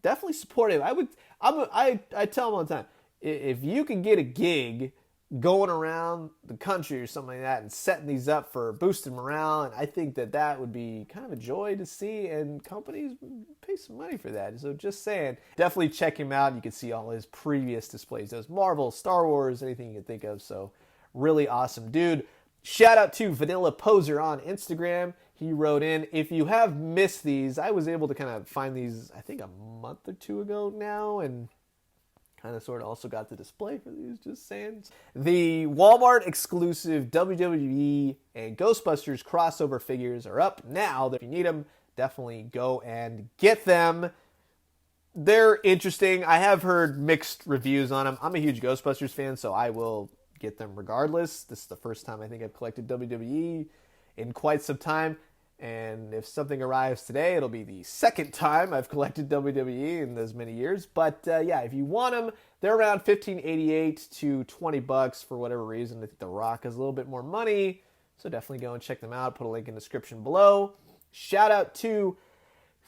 definitely support him. I tell him all the time, if you can get a gig going around the country or something like that and setting these up for boosting morale, and I think that would be kind of a joy to see, and companies pay some money for that. So just saying, definitely check him out. You can see all his previous displays. Those Marvel, Star Wars, anything you can think of. So really awesome dude. Shout out to Vanilla Poser on Instagram. He wrote in, if you have missed these, I was able to kind of find these, I think a month or two ago now, and kind of sort of also got the display for these, just saying. The Walmart exclusive WWE and Ghostbusters crossover figures are up now. If you need them, definitely go and get them. They're interesting. I have heard mixed reviews on them. I'm a huge Ghostbusters fan, so I will get them regardless. This is the first time I think I've collected WWE in quite some time. And if something arrives today, it'll be the second time I've collected WWE in as many years. But yeah, if you want them, they're around $15.88 to $20 for whatever reason. I think The Rock has a little bit more money, so definitely go and check them out. Put a link in the description below. Shout out to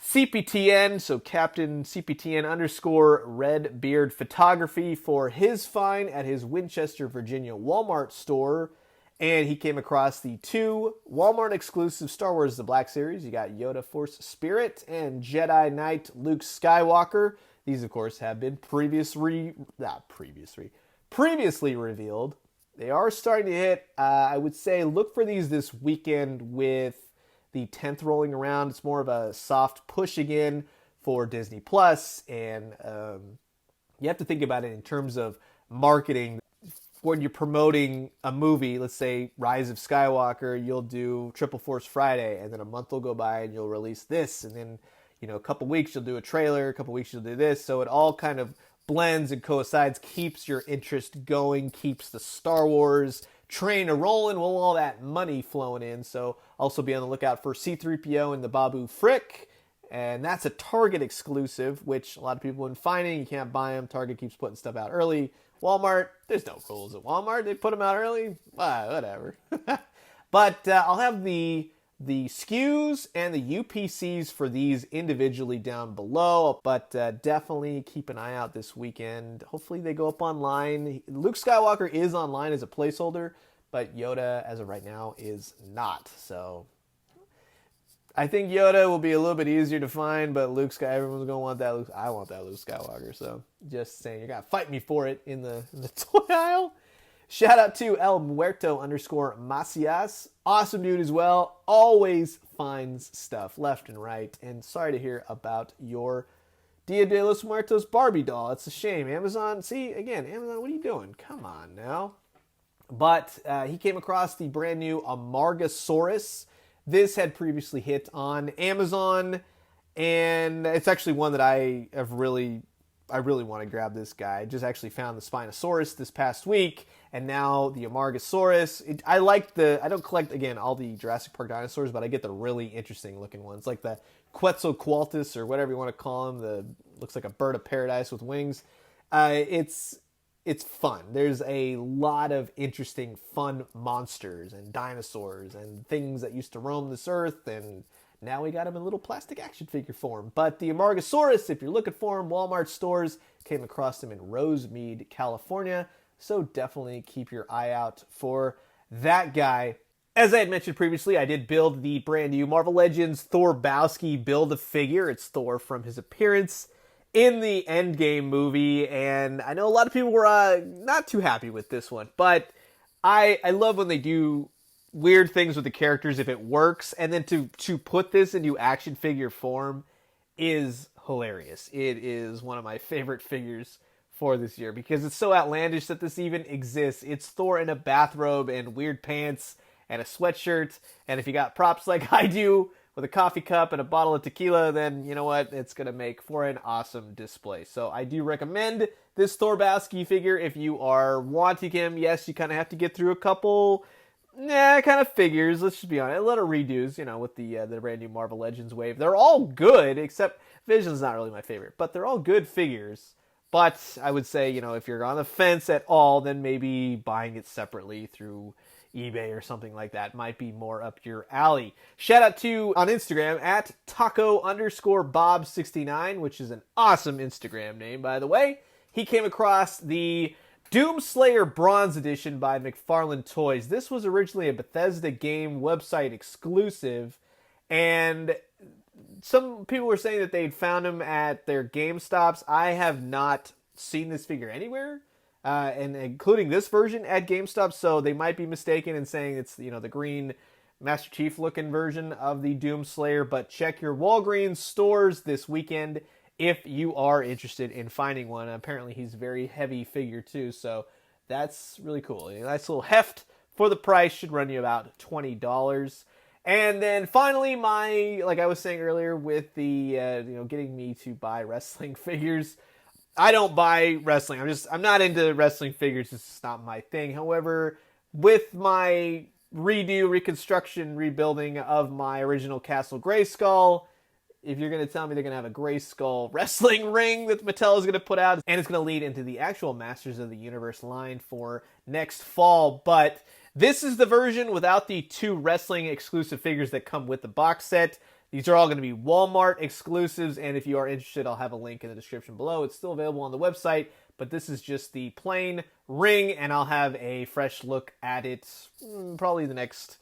CPTN, so Captain CPTN _ Redbeard Photography, for his find at his Winchester, Virginia Walmart store. And he came across the 2 Walmart exclusive Star Wars The Black Series. You got Yoda Force Spirit and Jedi Knight Luke Skywalker. These, of course, have been previously revealed. They are starting to hit. I would say look for these this weekend with the 10th rolling around. It's more of a soft push again for Disney Plus, and you have to think about it in terms of marketing. When you're promoting a movie, let's say Rise of Skywalker, you'll do Triple Force Friday, and then a month will go by and you'll release this, and then a couple weeks you'll do a trailer, a couple weeks you'll do this, so it all kind of blends and coincides, keeps your interest going, keeps the Star Wars train a rolling, with all that money flowing in. So also be on the lookout for C-3PO and the Babu Frick, and that's a Target exclusive, which a lot of people have been finding. You can't buy them. Target keeps putting stuff out early. Walmart, there's no rules at Walmart. They put them out early. Whatever. But I'll have the SKUs and the UPCs for these individually down below. But definitely keep an eye out this weekend. Hopefully they go up online. Luke Skywalker is online as a placeholder, but Yoda, as of right now, is not. So I think Yoda will be a little bit easier to find, but Luke Skywalker, everyone's going to want that. I want that Luke Skywalker, so just saying, you got to fight me for it in the toy aisle. Shout out to El Muerto _Macias. Awesome dude as well. Always finds stuff left and right. And sorry to hear about your Dia de los Muertos Barbie doll. It's a shame. Amazon, see, again, Amazon, what are you doing? Come on now. But he came across the brand new Amargasaurus. This had previously hit on Amazon, and it's actually one that I really want to grab this guy. I just actually found the Spinosaurus this past week, and now the Amargasaurus. I don't collect, again, all the Jurassic Park dinosaurs, but I get the really interesting looking ones, like the Quetzalcoatlus, or whatever you want to call him, looks like a bird of paradise with wings. It's fun. There's a lot of interesting, fun monsters and dinosaurs and things that used to roam this earth, and now we got them in little plastic action figure form. But the Amargasaurus, if you're looking for them, Walmart stores, came across them in Rosemead, California, so definitely keep your eye out for that guy. As I had mentioned previously, I did build the brand new Marvel Legends Thor Bowski Build-A-Figure. It's Thor from his appearance in the Endgame movie, and I know a lot of people were not too happy with this one, but I love when they do weird things with the characters if it works, and then to put this into action figure form is hilarious. It is one of my favorite figures for this year because it's so outlandish that this even exists. It's Thor in a bathrobe and weird pants and a sweatshirt, and if you got props like I do, with a coffee cup and a bottle of tequila, then you know what? It's going to make for an awesome display. So I do recommend this Thor Bowski figure if you are wanting him. Yes, you kind of have to get through a couple, kind of figures. Let's just be honest. A lot of redos, with the brand new Marvel Legends wave. They're all good, except Vision's not really my favorite. But they're all good figures. But I would say, if you're on the fence at all, then maybe buying it separately through eBay or something like that might be more up your alley. Shout out to, on Instagram, at taco_bob69, which is an awesome Instagram name, by the way. He came across the Doomslayer Bronze Edition by McFarlane Toys. This was originally a Bethesda game website exclusive, and some people were saying that they'd found him at their GameStops. I have not seen this figure anywhere. And including this version at GameStop, so they might be mistaken in saying it's, the green Master Chief looking version of the Doomslayer, but check your Walgreens stores this weekend if you are interested in finding one. Apparently he's a very heavy figure too, so that's really cool. A nice little heft for the price, should run you about $20. And then finally, like I was saying earlier with the, getting me to buy wrestling figures, I don't buy wrestling. I'm not into wrestling figures. It's just not my thing. However, with my reconstruction, rebuilding of my original Castle Grayskull, if you're going to tell me they're going to have a Grayskull wrestling ring that Mattel is going to put out, and it's going to lead into the actual Masters of the Universe line for next fall. But this is the version without the 2 wrestling exclusive figures that come with the box set. These are all going to be Walmart exclusives, and if you are interested, I'll have a link in the description below. It's still available on the website, but this is just the plain ring, and I'll have a fresh look at it probably the next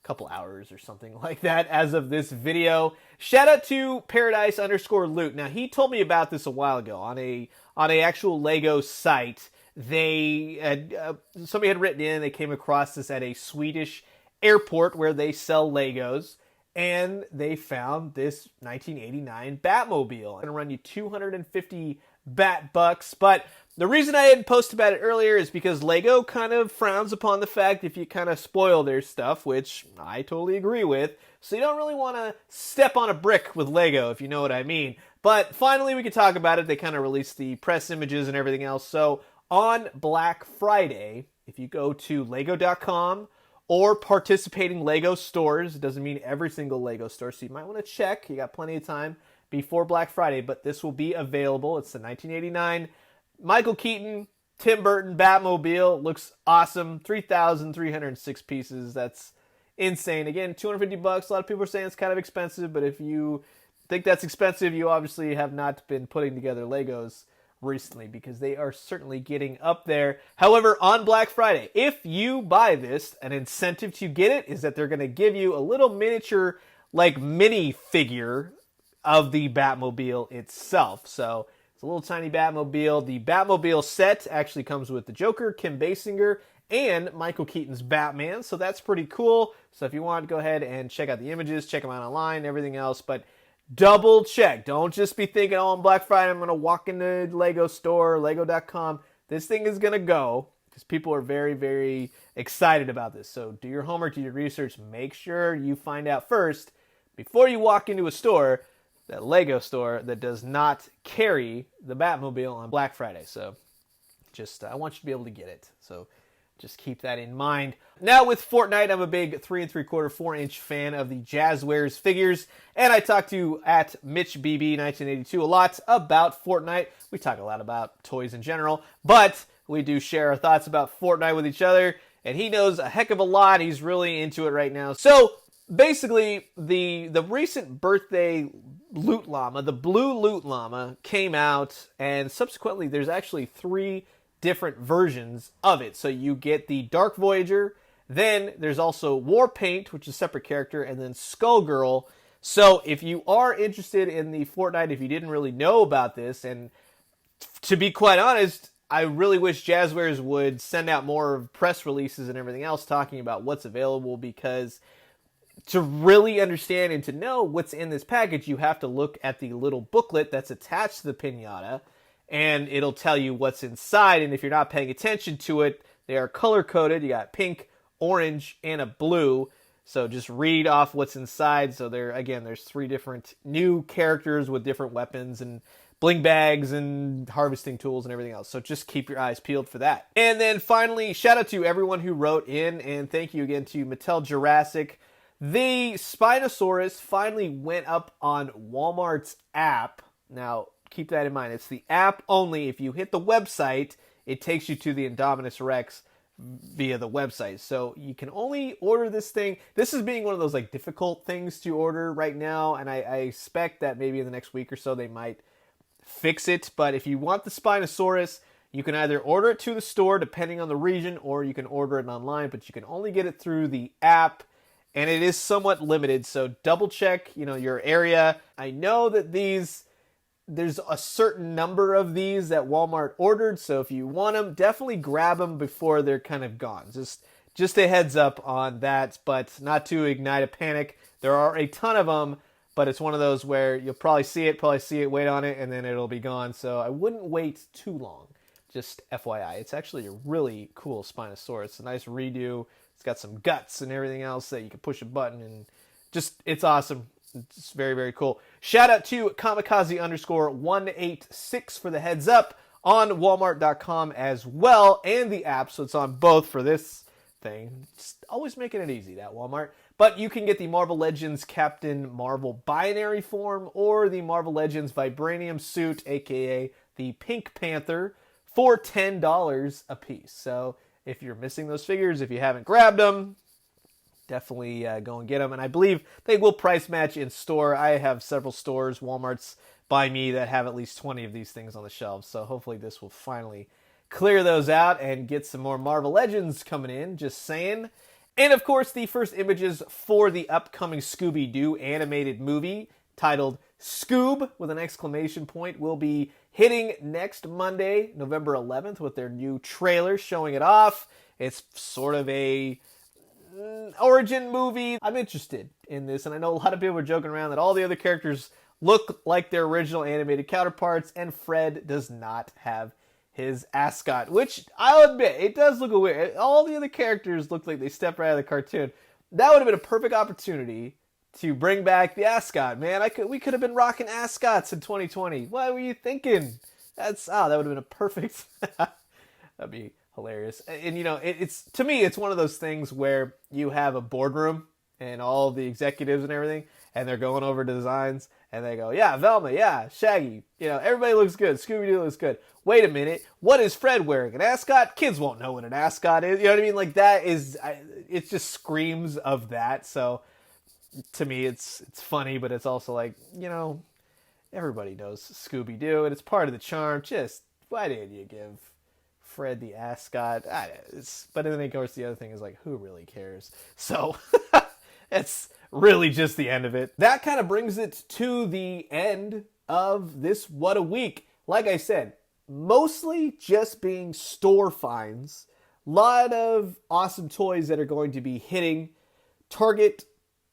couple hours or something like that as of this video. Shout out to Paradise_Loot. Now, he told me about this a while ago on a actual Lego site. They somebody had written in, they came across this at a Swedish airport where they sell Legos, and they found this 1989 Batmobile. I'm gonna run you 250 bat bucks, but the reason I didn't post about it earlier is because Lego kind of frowns upon the fact if you kind of spoil their stuff, which I totally agree with. So you don't really want to step on a brick with Lego, if you know what I mean. But finally we could talk about it. They kind of released the press images and everything else. So on Black Friday, if you go to lego.com or participating Lego stores, it doesn't mean every single Lego store, so you might want to check. You got plenty of time before Black Friday, but this will be available. It's the 1989 Michael Keaton, Tim Burton Batmobile. Looks awesome. 3,306 pieces. That's insane. Again, 250 bucks. A lot of people are saying it's kind of expensive, but if you think that's expensive, you obviously have not been putting together Legos recently, because they are certainly getting up there. However, on Black Friday, if you buy this, an incentive to get it is that they're going to give you a little miniature, like mini figure of the Batmobile itself. So it's a little tiny Batmobile. The Batmobile set actually comes with the Joker, Kim Basinger, and Michael Keaton's Batman. So that's pretty cool. So if you want, go ahead and check out the images, check them out online, everything else. But double check. Don't just be thinking, oh, on Black Friday, I'm going to walk into the Lego store, lego.com. This thing is going to go, because people are very, very excited about this. So do your homework, do your research. Make sure you find out first, before you walk into a store, that Lego store that does not carry the Batmobile on Black Friday. So just, I want you to be able to get it. So just keep that in mind. Now with Fortnite, I'm a big 3 3/4, 4-inch fan of the Jazwares figures, and I talked to at MitchBB1982 a lot about Fortnite. We talk a lot about toys in general, but we do share our thoughts about Fortnite with each other, and he knows a heck of a lot. He's really into it right now. So basically, the recent birthday Loot Llama, the blue Loot Llama, came out, and subsequently there's actually 3 different versions of it. So you get the Dark Voyager, then there's also Warpaint, which is a separate character, and then Skullgirl. So if you are interested in the Fortnite, if you didn't really know about this, and to be quite honest, I really wish Jazwares would send out more press releases and everything else talking about what's available, because to really understand and to know what's in this package, you have to look at the little booklet that's attached to the piñata, and it'll tell you what's inside. And if you're not paying attention to it, they are color-coded. You got pink, orange, and a blue. So just read off what's inside. So there's 3 different new characters with different weapons and bling bags and harvesting tools and everything else. So just keep your eyes peeled for that. And then finally, shout out to everyone who wrote in, and thank you again to Mattel Jurassic. The Spinosaurus finally went up on Walmart's app. Now, keep that in mind. It's the app only. If you hit the website, it takes you to the Indominus Rex via the website. So you can only order this thing. This is being one of those like difficult things to order right now, and I expect that maybe in the next week or so they might fix it. But if you want the Spinosaurus, you can either order it to the store, depending on the region, or you can order it online, but you can only get it through the app. And it is somewhat limited, so double check, your area. I know that there's a certain number of these that Walmart ordered, so if you want them, definitely grab them before they're kind of gone. Just a heads up on that, but not to ignite a panic. There are a ton of them, but it's one of those where you'll probably see it, wait on it, and then it'll be gone. So I wouldn't wait too long. Just FYI, it's actually a really cool Spinosaurus. It's a nice redo. It's got some guts and everything else that you can push a button, and it's awesome. It's very, very cool. Shout out to Kamikaze_186 for the heads up on Walmart.com as well, and the app, so it's on both for this thing. It's always making it easy, that Walmart. But you can get the Marvel Legends Captain Marvel binary form or the Marvel Legends Vibranium suit, aka the Pink Panther, for $10 a piece. So if you're missing those figures, if you haven't grabbed them, definitely go and get them. And I believe they will price match in store. I have several stores. Walmart's by me that have at least 20 of these things on the shelves. So hopefully this will finally clear those out and get some more Marvel Legends coming in, just saying. And of course, the first images for the upcoming Scooby-Doo animated movie, titled Scoob, with an exclamation point, will be hitting next Monday, November 11th, with their new trailer showing it off. It's sort of a origin movie. I'm interested in this, and I know a lot of people are joking around that all the other characters look like their original animated counterparts, and Fred does not have his ascot, which I'll admit, it does look weird. All the other characters look like they stepped right out of the cartoon. That would have been a perfect opportunity to bring back the ascot, man. We could have been rocking ascots in 2020. What were you thinking? That would have been a perfect. That'd be hilarious. And you know, it's to me, it's one of those things where you have a boardroom and all the executives and everything, and they're going over designs, and they go, yeah, Velma, yeah, Shaggy, you know, everybody looks good, Scooby-Doo looks good. Wait a minute, what is Fred wearing? An ascot? Kids won't know what an ascot is. You know what I mean? Like, that is, it just screams of that. So to me, it's funny, but it's also like, you know, everybody knows Scooby-Doo, and it's part of the charm. Just, why didn't you give Fred the ascot? But then, of course, the other thing is like, who really cares? So it's really just the end of it. That kind of brings it to the end of this What a Week. Like I said, mostly just being store finds. A lot of awesome toys that are going to be hitting. Target,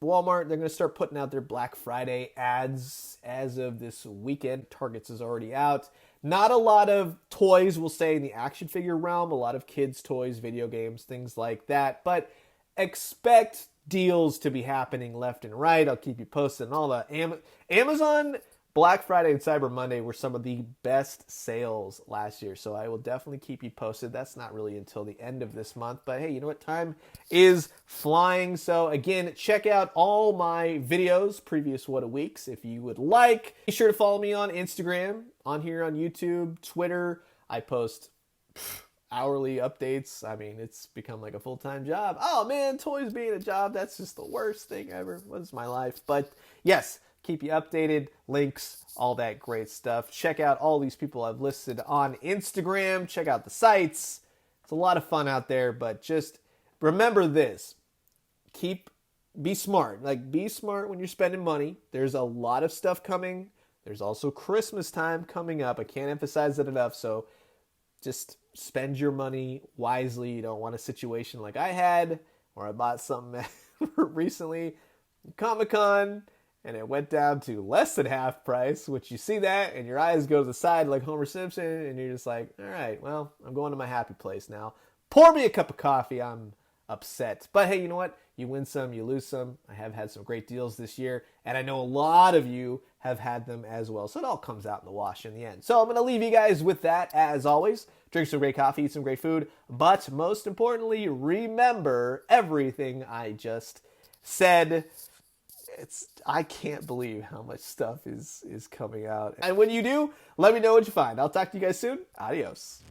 Walmart, they're going to start putting out their Black Friday ads as of this weekend. Target's is already out. Not a lot of toys, we'll say, in the action figure realm. A lot of kids' toys, video games, things like that. But expect deals to be happening left and right. I'll keep you posted on all the Amazon Black Friday and Cyber Monday were some of the best sales last year, so I will definitely keep you posted. That's not really until the end of this month, but hey, you know what? Time is flying. So again, check out all my videos, previous What a Weeks, if you would like. Be sure to follow me on Instagram, on here on YouTube, Twitter. I post hourly updates. I mean, it's become like a full-time job. Oh man, toys being a job, that's just the worst thing ever. What is my life? But yes, keep you updated, links, all that great stuff. Check out all these people I've listed on Instagram. Check out the sites. It's a lot of fun out there, but just remember this. Be smart. Like, be smart when you're spending money. There's a lot of stuff coming. There's also Christmas time coming up. I can't emphasize it enough, so just spend your money wisely. You don't want a situation like I had, where I bought something recently, Comic-Con, and it went down to less than half price, which you see that, and your eyes go to the side like Homer Simpson, and you're just like, all right, well, I'm going to my happy place now. Pour me a cup of coffee. I'm upset. But hey, you know what? You win some, you lose some. I have had some great deals this year, and I know a lot of you have had them as well. So it all comes out in the wash in the end. So I'm going to leave you guys with that, as always. Drink some great coffee, eat some great food, but most importantly, remember everything I just said. I can't believe how much stuff is coming out. And when you do, let me know what you find. I'll talk to you guys soon. Adios.